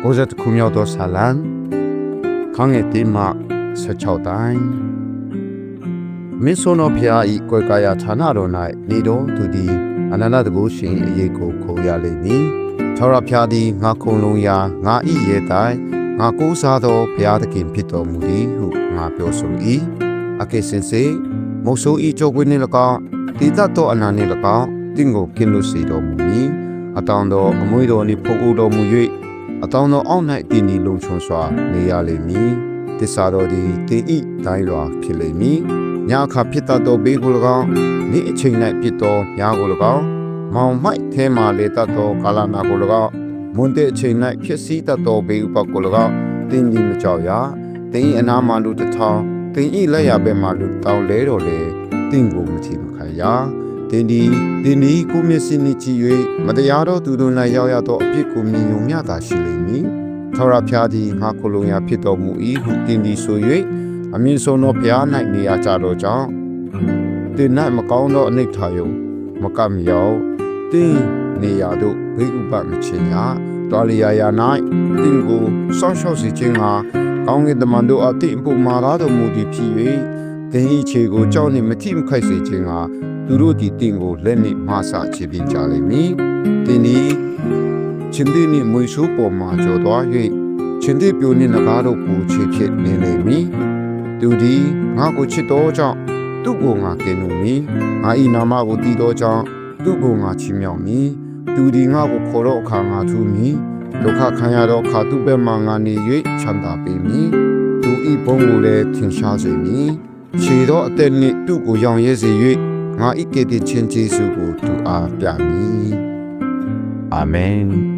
ကိုဇတ်ခုမြောက်သောဆာလံခန်းငယ်တိမ16တိုင်းမင်းဆိုနောဖျားဤကွယ်ကာယဌာနတော်၌နေတော်သူသည်အနန္တတကုရှင်အရေးကိုခိုးရလိမ့်မည်ထာဝရဖျားသည်ငါခုံလုံးရာငါဤရဲ့တိုင်ငါကိုးစားသောဘုရားသခင်ဖြစ်တော်မူသည်ဟုငါပြောဆို၏အကေစင်စေမုတ်ဆိုးဤကြောကွင်းနှင့်၎င်းတည်တတ်သောအနာနှင့်၎င်းတင့်ကိုကင်းလွတ်စေတော်မူမည်အတောင်သောအမွေတော်နှင့်ဖုံးအုပ်တော်မူ၍အတောင်သောအောက်၌တည်နေလုံခြုံစွာနေရလိမ့်မည်တစ္ဆာတော်သည်တင်ဤတိုင်းလွာဖြစ်လိမ့်မည်ညအခါဖြစ်တတ်သောဘေးကို၎င်းနေ့အချိန်၌ဖြစ်သောညကို၎င်းမောင်မိုက်ထဲမှလေတတ်သောကာလနာကို၎င်းမွန်တဲ့အချိန်၌ဖြစ်စည်းတတ်သောဘေးဥပကို၎င်းတင်ကြီးမကြောက်ရတင်ဤအနာမှလူတစ်ထောင်တင်ဤလက်ရဘက်မှလူတောင်လဲတော်လေတင်ကိုမချီမခံရတင်ဒီကိုမျက်စိနှင့်ကြည့်၍မတရားသောသူတို့၌ရောက်ရသောအပြစ်ကိုမြင်ုံမျှသာရှိလိမ့်မည်ထာဝရဘုရားသည်ငါကိုယ်လုံးရာဖြစ်တော်မူ၏ဟုတင်ဒီဆို၍အမြင့်ဆုံးသောဘုရား၌နေရာကြသောကြောင့်တင်၌မကောင်းသောအနိဋ္ဌာယုံမကပ်မြောက်တင်နေရာသို့ဘေးဥပမချင်ရတော်လျာယာ၌တင်ကိုစောင့်ရှောက်စေခြင်းဟာကောင်းကင်တမန်တို့အသည့်အဖို့မာရတော်မူသည်ဖြစ်၍တင်ဤခြေကိုကြောက်နှင့်မထိမခိုက်စေခြင်းဟာသူတို့သည်တင်ကိုလက်နှင့်မဆချပြကြလိမ့်မည်တင်ဤချင်းသည်နှင့်မွေဆိုးပေါ်မှာကျော်သွား၍ချင်းသည်ပြိုနှင့်ငကားတို့ကိုခြေဖြစ်နေလိမ့်မည်သူသည်ငါကိုချစ်သောကြောင့်သူ့ကိုငါကယ်နှုတ်မည်ငါ၏နာမကိုတည်သောကြောင့်သူ့ကိုငါချီးမြှောက်မည်သူသည်ငါကိုခေါ်တော့အခါငါထူးမည်ဒုက္ခခံရသောအခါသူ့ဘက်မှငါနေ၍ချမ်းသာပေးမည်သူ၏ဘုန်းကိုလည်းထင်ရှားစေမည်ခြေသောအသက်နှင့်သူ့ကိုရောင်ရဲစေ၍ငါ၏ကယ်တင်ခြင်းကျေးဇူးကိုသူအားပြမည်အာမင်